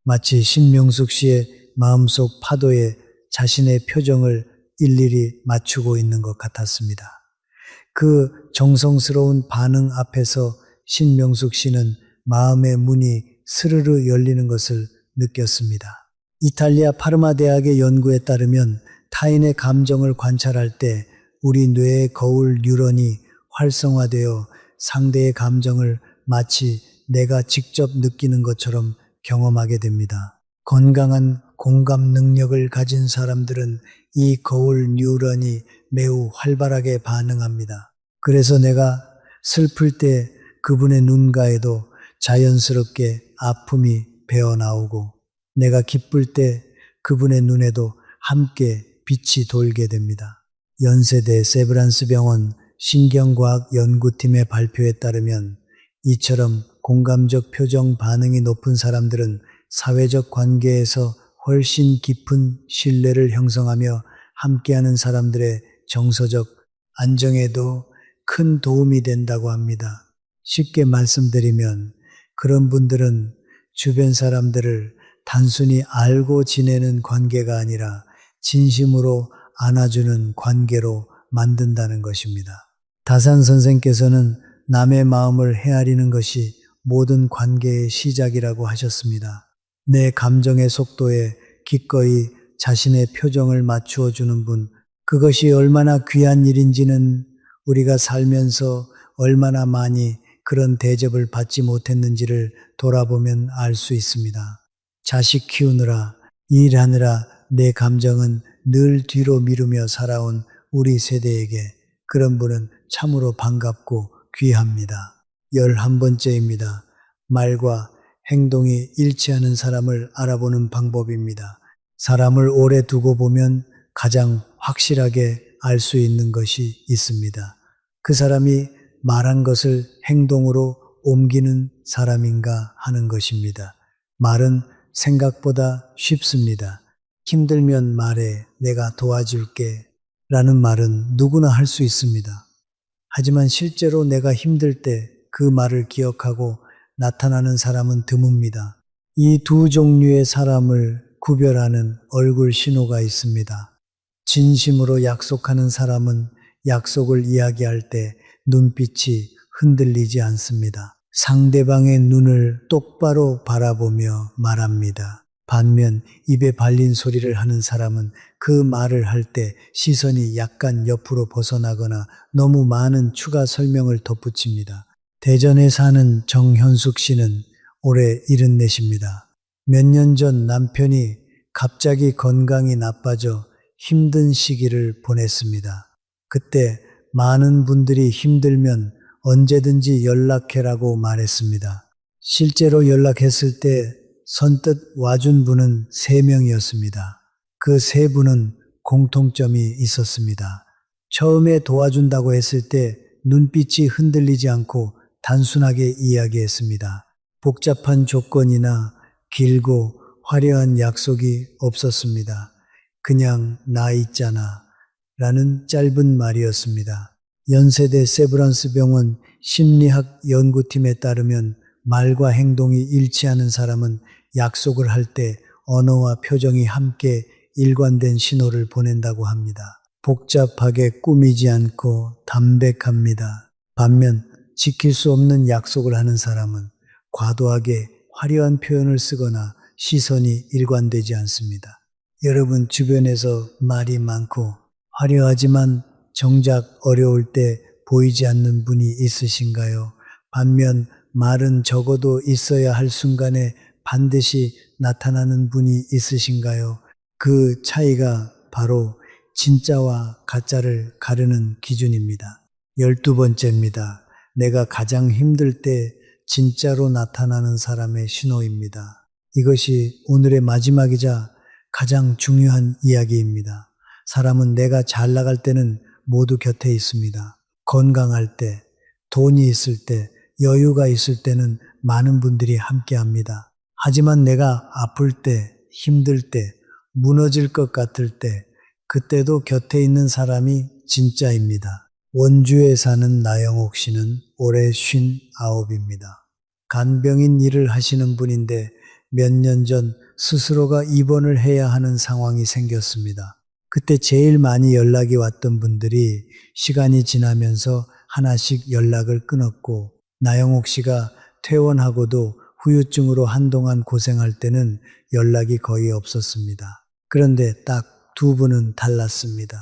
마치 신명숙 씨의 마음속 파도에 자신의 표정을 일일이 맞추고 있는 것 같았습니다. 그 정성스러운 반응 앞에서 신명숙 씨는 마음의 문이 스르르 열리는 것을 느꼈습니다. 이탈리아 파르마 대학의 연구에 따르면 타인의 감정을 관찰할 때 우리 뇌의 거울 뉴런이 활성화되어 상대의 감정을 마치 내가 직접 느끼는 것처럼 경험하게 됩니다. 건강한 공감 능력을 가진 사람들은 이 거울 뉴런이 매우 활발하게 반응합니다. 그래서 내가 슬플 때 그분의 눈가에도 자연스럽게 아픔이 배어나오고 내가 기쁠 때 그분의 눈에도 함께 빛이 돌게 됩니다. 연세대 세브란스 병원 신경과학 연구팀의 발표에 따르면 이처럼 공감적 표정 반응이 높은 사람들은 사회적 관계에서 훨씬 깊은 신뢰를 형성하며 함께하는 사람들의 정서적 안정에도 큰 도움이 된다고 합니다. 쉽게 말씀드리면 그런 분들은 주변 사람들을 단순히 알고 지내는 관계가 아니라 진심으로 안아주는 관계로 만든다는 것입니다. 다산 선생께서는 남의 마음을 헤아리는 것이 모든 관계의 시작이라고 하셨습니다. 내 감정의 속도에 기꺼이 자신의 표정을 맞추어 주는 분, 그것이 얼마나 귀한 일인지는 우리가 살면서 얼마나 많이 그런 대접을 받지 못했는지를 돌아보면 알 수 있습니다. 자식 키우느라, 일하느라 내 감정은 늘 뒤로 미루며 살아온 우리 세대에게 그런 분은 참으로 반갑고 귀합니다. 11번째입니다. 말과 행동이 일치하는 사람을 알아보는 방법입니다. 사람을 오래 두고 보면 가장 확실하게 알 수 있는 것이 있습니다. 그 사람이 말한 것을 행동으로 옮기는 사람인가 하는 것입니다. 말은 생각보다 쉽습니다. 힘들면 말해, 내가 도와줄게 라는 말은 누구나 할 수 있습니다. 하지만 실제로 내가 힘들 때 그 말을 기억하고 나타나는 사람은 드뭅니다. 이 두 종류의 사람을 구별하는 얼굴 신호가 있습니다. 진심으로 약속하는 사람은 약속을 이야기할 때 눈빛이 흔들리지 않습니다. 상대방의 눈을 똑바로 바라보며 말합니다. 반면 입에 발린 소리를 하는 사람은 그 말을 할 때 시선이 약간 옆으로 벗어나거나 너무 많은 추가 설명을 덧붙입니다. 대전에 사는 정현숙 씨는 올해 74입니다. 몇 년 전 남편이 갑자기 건강이 나빠져 힘든 시기를 보냈습니다. 그때 많은 분들이 힘들면 언제든지 연락해라고 말했습니다. 실제로 연락했을 때 선뜻 와준 분은 3명이었습니다. 그 3분은 공통점이 있었습니다. 처음에 도와준다고 했을 때 눈빛이 흔들리지 않고 단순하게 이야기했습니다. 복잡한 조건이나 길고 화려한 약속이 없었습니다. 그냥 나 있잖아 라는 짧은 말이었습니다. 연세대 세브란스 병원 심리학 연구팀에 따르면 말과 행동이 일치하는 사람은 약속을 할 때 언어와 표정이 함께 일관된 신호를 보낸다고 합니다. 복잡하게 꾸미지 않고 담백합니다. 반면 지킬 수 없는 약속을 하는 사람은 과도하게 화려한 표현을 쓰거나 시선이 일관되지 않습니다. 여러분 주변에서 말이 많고 화려하지만 정작 어려울 때 보이지 않는 분이 있으신가요? 반면 말은 적어도 있어야 할 순간에 반드시 나타나는 분이 있으신가요? 그 차이가 바로 진짜와 가짜를 가르는 기준입니다. 12번째입니다. 내가 가장 힘들 때 진짜로 나타나는 사람의 신호입니다. 이것이 오늘의 마지막이자 가장 중요한 이야기입니다. 사람은 내가 잘 나갈 때는 모두 곁에 있습니다. 건강할 때, 돈이 있을 때, 여유가 있을 때는 많은 분들이 함께 합니다. 하지만 내가 아플 때, 힘들 때, 무너질 것 같을 때, 그때도 곁에 있는 사람이 진짜입니다. 원주에 사는 나영옥 씨는 올해 59입니다. 간병인 일을 하시는 분인데 몇 년 전 스스로가 입원을 해야 하는 상황이 생겼습니다. 그때 제일 많이 연락이 왔던 분들이 시간이 지나면서 하나씩 연락을 끊었고 나영옥 씨가 퇴원하고도 후유증으로 한동안 고생할 때는 연락이 거의 없었습니다. 그런데 딱 2분은 달랐습니다.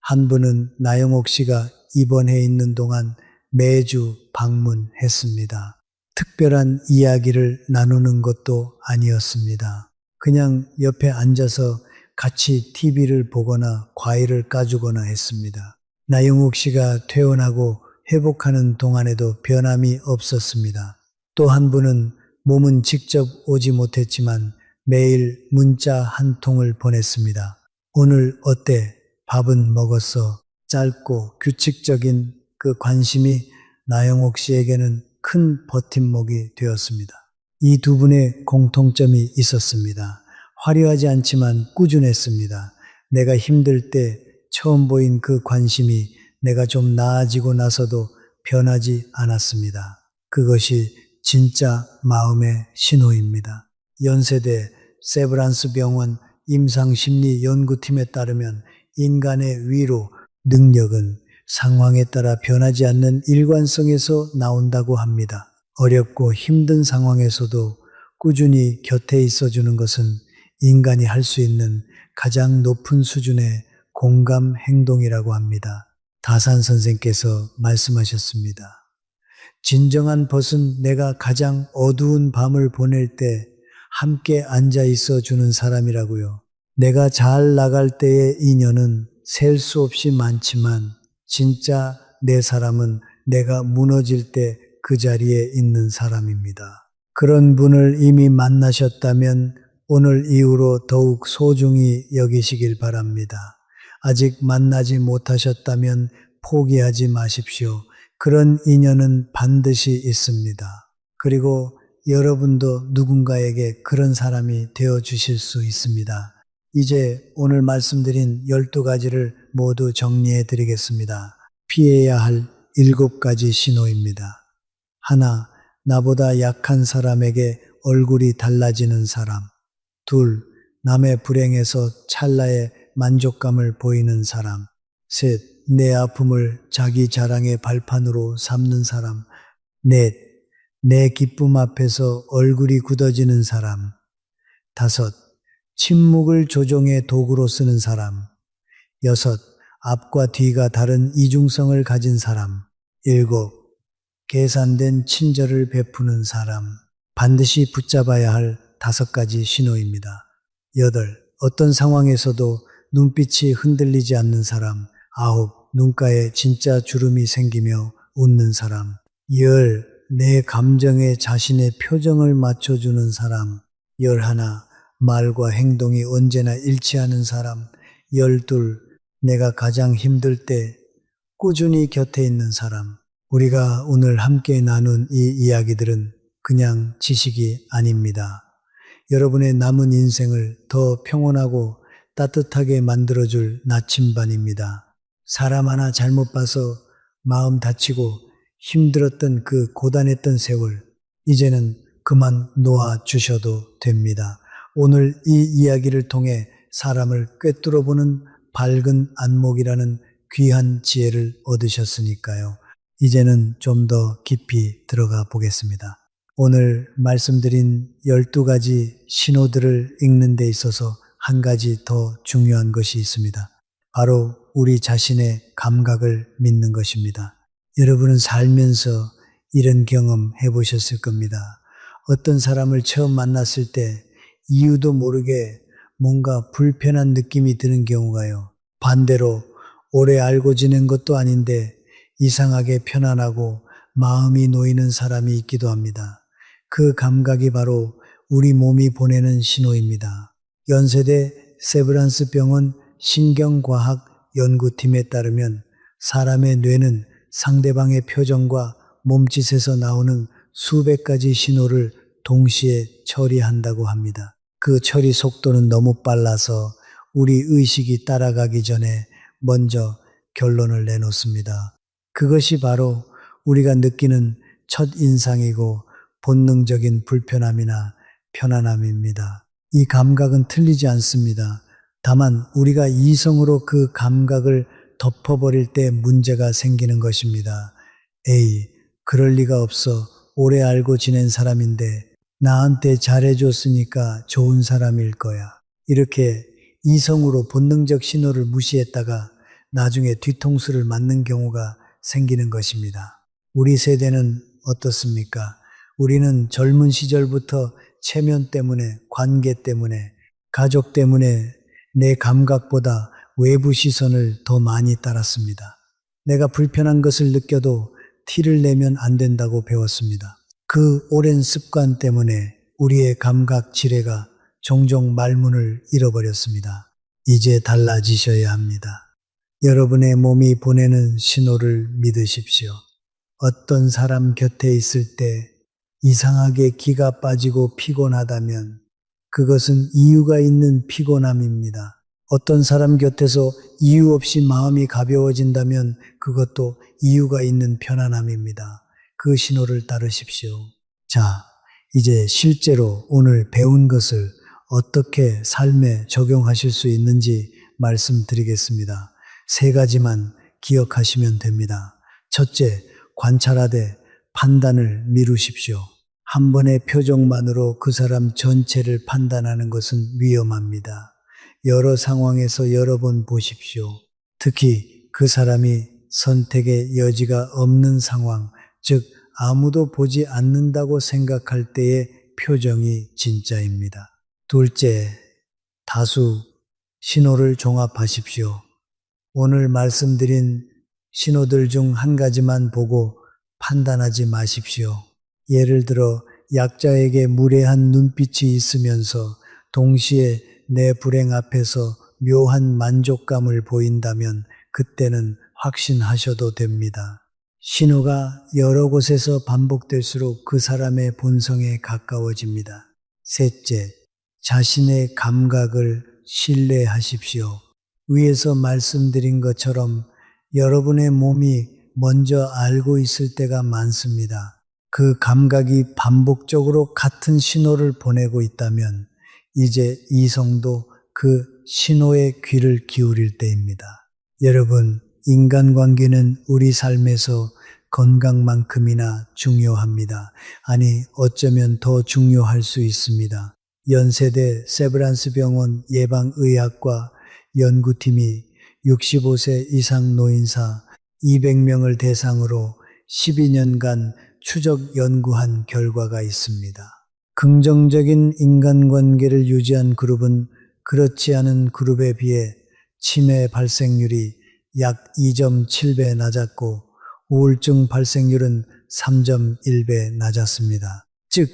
한 분은 나영옥 씨가 입원해 있는 동안 매주 방문했습니다. 특별한 이야기를 나누는 것도 아니었습니다. 그냥 옆에 앉아서 같이 TV를 보거나 과일을 까주거나 했습니다. 나영욱 씨가 퇴원하고 회복하는 동안에도 변함이 없었습니다. 또 한 분은 몸은 직접 오지 못했지만 매일 문자 한 통을 보냈습니다. 오늘 어때? 밥은 먹었어? 짧고 규칙적인 그 관심이 나영옥 씨에게는 큰 버팀목이 되었습니다. 이 2분의 공통점이 있었습니다. 화려하지 않지만 꾸준했습니다. 내가 힘들 때 처음 보인 그 관심이 내가 좀 나아지고 나서도 변하지 않았습니다. 그것이 진짜 마음의 신호입니다. 연세대 세브란스 병원 임상심리연구팀에 따르면 인간의 위로, 능력은 상황에 따라 변하지 않는 일관성에서 나온다고 합니다. 어렵고 힘든 상황에서도 꾸준히 곁에 있어주는 것은 인간이 할 수 있는 가장 높은 수준의 공감 행동이라고 합니다. 다산 선생께서 말씀하셨습니다. 진정한 벗은 내가 가장 어두운 밤을 보낼 때 함께 앉아 있어 주는 사람이라고요. 내가 잘 나갈 때의 인연은 셀 수 없이 많지만 진짜 내 사람은 내가 무너질 때 그 자리에 있는 사람입니다. 그런 분을 이미 만나셨다면 오늘 이후로 더욱 소중히 여기시길 바랍니다. 아직 만나지 못하셨다면 포기하지 마십시오. 그런 인연은 반드시 있습니다. 그리고 여러분도 누군가에게 그런 사람이 되어 주실 수 있습니다. 이제 오늘 말씀드린 12가지를 모두 정리해 드리겠습니다. 피해야 할 7가지 신호입니다. 하나, 나보다 약한 사람에게 얼굴이 달라지는 사람. 둘, 남의 불행에서 찰나의 만족감을 보이는 사람. 셋, 내 아픔을 자기 자랑의 발판으로 삼는 사람. 넷, 내 기쁨 앞에서 얼굴이 굳어지는 사람. 다섯, 침묵을 조종의 도구로 쓰는 사람. 여섯, 앞과 뒤가 다른 이중성을 가진 사람. 일곱, 계산된 친절을 베푸는 사람. 반드시 붙잡아야 할 5가지 신호입니다. 여덟, 어떤 상황에서도 눈빛이 흔들리지 않는 사람. 아홉, 눈가에 진짜 주름이 생기며 웃는 사람. 열, 내 감정에 자신의 표정을 맞춰주는 사람. 11, 말과 행동이 언제나 일치하는 사람. 12, 내가 가장 힘들 때 꾸준히 곁에 있는 사람. 우리가 오늘 함께 나눈 이 이야기들은 그냥 지식이 아닙니다. 여러분의 남은 인생을 더 평온하고 따뜻하게 만들어줄 나침반입니다. 사람 하나 잘못 봐서 마음 다치고 힘들었던 그 고단했던 세월, 이제는 그만 놓아주셔도 됩니다. 오늘 이 이야기를 통해 사람을 꿰뚫어 보는 밝은 안목이라는 귀한 지혜를 얻으셨으니까요. 이제는 좀 더 깊이 들어가 보겠습니다. 오늘 말씀드린 12가지 신호들을 읽는 데 있어서 한 가지 더 중요한 것이 있습니다. 바로 우리 자신의 감각을 믿는 것입니다. 여러분은 살면서 이런 경험 해보셨을 겁니다. 어떤 사람을 처음 만났을 때 이유도 모르게 뭔가 불편한 느낌이 드는 경우가요. 반대로 오래 알고 지낸 것도 아닌데 이상하게 편안하고 마음이 놓이는 사람이 있기도 합니다. 그 감각이 바로 우리 몸이 보내는 신호입니다. 연세대 세브란스 병원 신경과학 연구팀에 따르면 사람의 뇌는 상대방의 표정과 몸짓에서 나오는 수백 가지 신호를 동시에 처리한다고 합니다. 그 처리 속도는 너무 빨라서 우리 의식이 따라가기 전에 먼저 결론을 내놓습니다. 그것이 바로 우리가 느끼는 첫인상이고 본능적인 불편함이나 편안함입니다. 이 감각은 틀리지 않습니다. 다만 우리가 이성으로 그 감각을 덮어버릴 때 문제가 생기는 것입니다. 에이, 그럴 리가 없어. 오래 알고 지낸 사람인데 나한테 잘해줬으니까 좋은 사람일 거야. 이렇게 이성으로 본능적 신호를 무시했다가 나중에 뒤통수를 맞는 경우가 생기는 것입니다. 우리 세대는 어떻습니까? 우리는 젊은 시절부터 체면 때문에, 관계 때문에, 가족 때문에 내 감각보다 외부 시선을 더 많이 따랐습니다. 내가 불편한 것을 느껴도 티를 내면 안 된다고 배웠습니다. 그 오랜 습관 때문에 우리의 감각 지뢰가 종종 말문을 잃어버렸습니다. 이제 달라지셔야 합니다. 여러분의 몸이 보내는 신호를 믿으십시오. 어떤 사람 곁에 있을 때 이상하게 기가 빠지고 피곤하다면 그것은 이유가 있는 피곤함입니다. 어떤 사람 곁에서 이유 없이 마음이 가벼워진다면 그것도 이유가 있는 편안함입니다. 그 신호를 따르십시오. 자, 이제 실제로 오늘 배운 것을 어떻게 삶에 적용하실 수 있는지 말씀드리겠습니다. 3가지만 기억하시면 됩니다. 첫째, 관찰하되 판단을 미루십시오. 한 번의 표정만으로 그 사람 전체를 판단하는 것은 위험합니다. 여러 상황에서 여러 번 보십시오. 특히 그 사람이 선택의 여지가 없는 상황, 즉 아무도 보지 않는다고 생각할 때의 표정이 진짜입니다. 둘째, 다수 신호를 종합하십시오. 오늘 말씀드린 신호들 중 한 가지만 보고 판단하지 마십시오. 예를 들어 약자에게 무례한 눈빛이 있으면서 동시에 내 불행 앞에서 묘한 만족감을 보인다면 그때는 확신하셔도 됩니다. 신호가 여러 곳에서 반복될수록 그 사람의 본성에 가까워집니다. 셋째, 자신의 감각을 신뢰하십시오. 위에서 말씀드린 것처럼 여러분의 몸이 먼저 알고 있을 때가 많습니다. 그 감각이 반복적으로 같은 신호를 보내고 있다면 이제 이성도 그 신호에 귀를 기울일 때입니다. 여러분, 인간관계는 우리 삶에서 건강만큼이나 중요합니다. 아니, 어쩌면 더 중요할 수 있습니다. 연세대 세브란스 병원 예방의학과 연구팀이 65세 이상 노인사 200명을 대상으로 12년간 추적 연구한 결과가 있습니다. 긍정적인 인간관계를 유지한 그룹은 그렇지 않은 그룹에 비해 치매 발생률이 약 2.7배 낮았고 우울증 발생률은 3.1배 낮았습니다. 즉,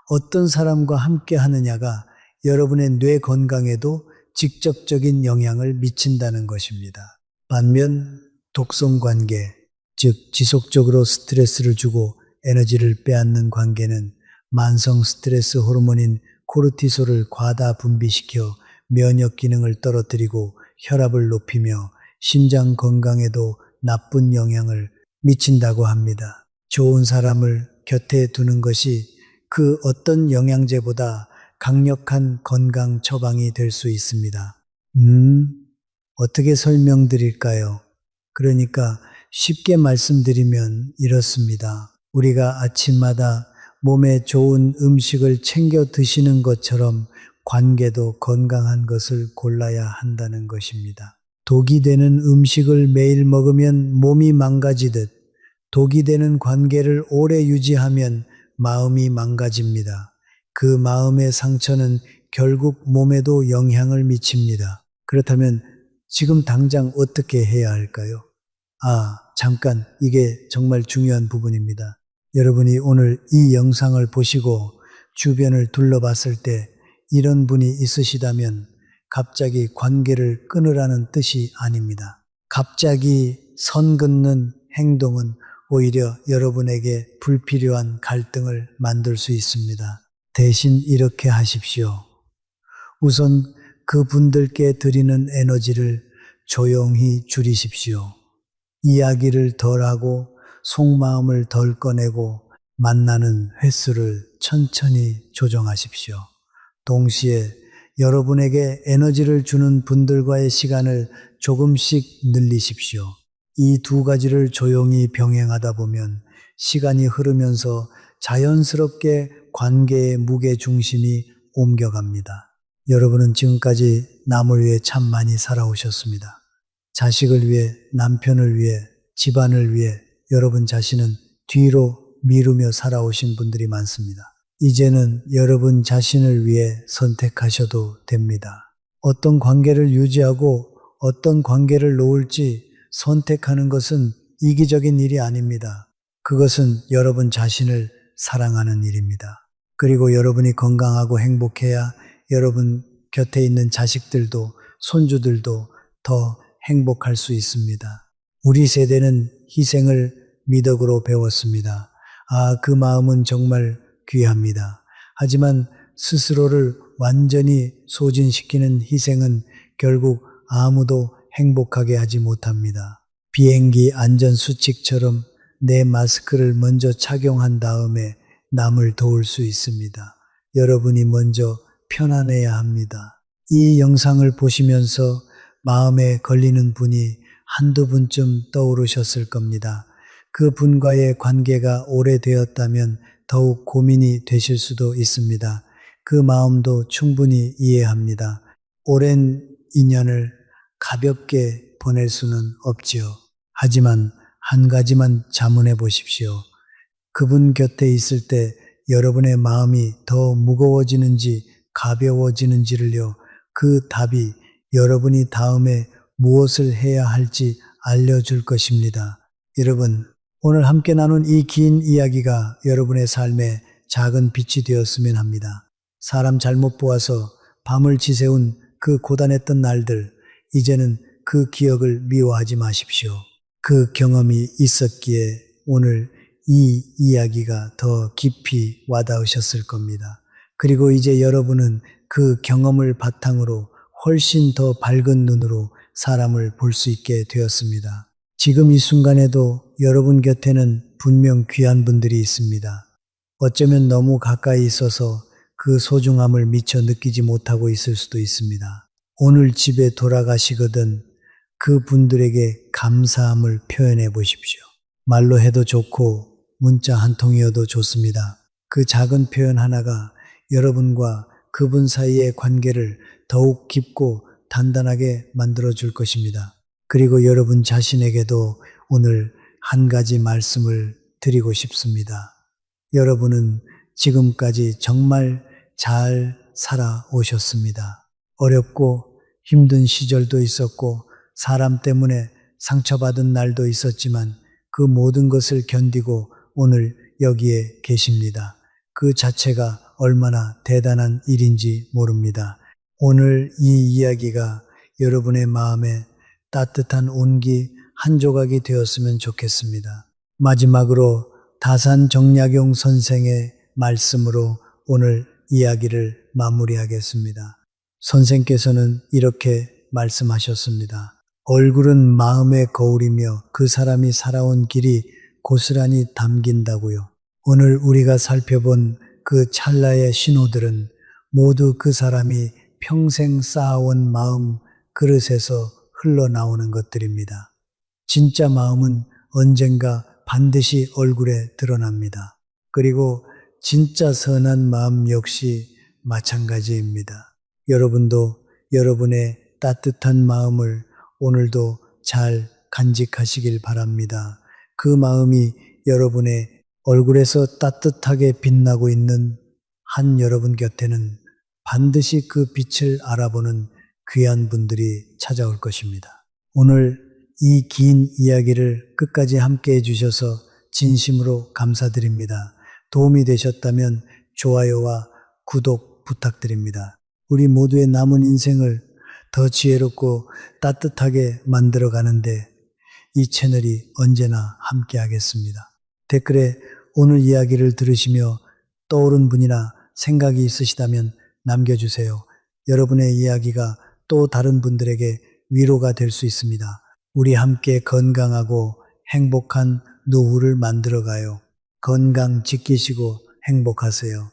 어떤 사람과 함께 하느냐가 여러분의 뇌 건강에도 직접적인 영향을 미친다는 것입니다. 반면 독성 관계, 즉 지속적으로 스트레스를 주고 에너지를 빼앗는 관계는 만성 스트레스 호르몬인 코르티솔을 과다 분비시켜 면역 기능을 떨어뜨리고 혈압을 높이며 신장 건강에도 나쁜 영향을 미친다고 합니다. 좋은 사람을 곁에 두는 것이 그 어떤 영양제보다 강력한 건강 처방이 될 수 있습니다. 어떻게 설명드릴까요? 그러니까 쉽게 말씀드리면 이렇습니다. 우리가 아침마다 몸에 좋은 음식을 챙겨 드시는 것처럼 관계도 건강한 것을 골라야 한다는 것입니다. 독이 되는 음식을 매일 먹으면 몸이 망가지듯 독이 되는 관계를 오래 유지하면 마음이 망가집니다. 그 마음의 상처는 결국 몸에도 영향을 미칩니다. 그렇다면 지금 당장 어떻게 해야 할까요? 잠깐, 이게 정말 중요한 부분입니다. 여러분이 오늘 이 영상을 보시고 주변을 둘러봤을 때 이런 분이 있으시다면 갑자기 관계를 끊으라는 뜻이 아닙니다. 갑자기 선 긋는 행동은 오히려 여러분에게 불필요한 갈등을 만들 수 있습니다. 대신 이렇게 하십시오. 우선 그분들께 드리는 에너지를 조용히 줄이십시오. 이야기를 덜 하고 속마음을 덜 꺼내고 만나는 횟수를 천천히 조정하십시오. 동시에 여러분에게 에너지를 주는 분들과의 시간을 조금씩 늘리십시오. 이 두 가지를 조용히 병행하다 보면 시간이 흐르면서 자연스럽게 관계의 무게 중심이 옮겨갑니다. 여러분은 지금까지 남을 위해 참 많이 살아오셨습니다. 자식을 위해, 남편을 위해, 집안을 위해 여러분 자신은 뒤로 미루며 살아오신 분들이 많습니다. 이제는 여러분 자신을 위해 선택하셔도 됩니다. 어떤 관계를 유지하고 어떤 관계를 놓을지 선택하는 것은 이기적인 일이 아닙니다. 그것은 여러분 자신을 사랑하는 일입니다. 그리고 여러분이 건강하고 행복해야 여러분 곁에 있는 자식들도 손주들도 더 행복할 수 있습니다. 우리 세대는 희생을 미덕으로 배웠습니다. 그 마음은 정말 귀합니다. 하지만 스스로를 완전히 소진시키는 희생은 결국 아무도 행복하게 하지 못합니다. 비행기 안전수칙처럼 내 마스크를 먼저 착용한 다음에 남을 도울 수 있습니다. 여러분이 먼저 편안해야 합니다. 이 영상을 보시면서 마음에 걸리는 분이 한두 분쯤 떠오르셨을 겁니다. 그 분과의 관계가 오래되었다면 더욱 고민이 되실 수도 있습니다. 그 마음도 충분히 이해합니다. 오랜 인연을 가볍게 보낼 수는 없지요. 하지만 한 가지만 자문해 보십시오. 그분 곁에 있을 때 여러분의 마음이 더 무거워지는지 가벼워지는지를요, 그 답이 여러분이 다음에 무엇을 해야 할지 알려줄 것입니다. 여러분, 오늘 함께 나눈 이 긴 이야기가 여러분의 삶에 작은 빛이 되었으면 합니다. 사람 잘못 보아서 밤을 지새운 그 고단했던 날들, 이제는 그 기억을 미워하지 마십시오. 그 경험이 있었기에 오늘 이 이야기가 더 깊이 와닿으셨을 겁니다. 그리고 이제 여러분은 그 경험을 바탕으로 훨씬 더 밝은 눈으로 사람을 볼 수 있게 되었습니다. 지금 이 순간에도 여러분 곁에는 분명 귀한 분들이 있습니다. 어쩌면 너무 가까이 있어서 그 소중함을 미처 느끼지 못하고 있을 수도 있습니다. 오늘 집에 돌아가시거든 그 분들에게 감사함을 표현해 보십시오. 말로 해도 좋고 문자 한 통이어도 좋습니다. 그 작은 표현 하나가 여러분과 그분 사이의 관계를 더욱 깊고 단단하게 만들어 줄 것입니다. 그리고 여러분 자신에게도 오늘 한 가지 말씀을 드리고 싶습니다. 여러분은 지금까지 정말 잘 살아오셨습니다. 어렵고 힘든 시절도 있었고 사람 때문에 상처받은 날도 있었지만 그 모든 것을 견디고 오늘 여기에 계십니다. 그 자체가 얼마나 대단한 일인지 모릅니다. 오늘 이 이야기가 여러분의 마음에 따뜻한 온기 한 조각이 되었으면 좋겠습니다. 마지막으로 다산 정약용 선생의 말씀으로 오늘 이야기를 마무리하겠습니다. 선생께서는 이렇게 말씀하셨습니다. 얼굴은 마음의 거울이며 그 사람이 살아온 길이 고스란히 담긴다고요. 오늘 우리가 살펴본 그 찰나의 신호들은 모두 그 사람이 평생 쌓아온 마음 그릇에서 흘러나오는 것들입니다. 진짜 마음은 언젠가 반드시 얼굴에 드러납니다. 그리고 진짜 선한 마음 역시 마찬가지입니다. 여러분도 여러분의 따뜻한 마음을 오늘도 잘 간직하시길 바랍니다. 그 마음이 여러분의 얼굴에서 따뜻하게 빛나고 있는 한 여러분 곁에는 반드시 그 빛을 알아보는 귀한 분들이 찾아올 것입니다. 오늘 이 긴 이야기를 끝까지 함께 해주셔서 진심으로 감사드립니다. 도움이 되셨다면 좋아요와 구독 부탁드립니다. 우리 모두의 남은 인생을 더 지혜롭고 따뜻하게 만들어 가는데 이 채널이 언제나 함께 하겠습니다. 댓글에 오늘 이야기를 들으시며 떠오른 분이나 생각이 있으시다면 남겨주세요. 여러분의 이야기가 또 다른 분들에게 위로가 될 수 있습니다. 우리 함께 건강하고 행복한 노후를 만들어가요. 건강 지키시고 행복하세요.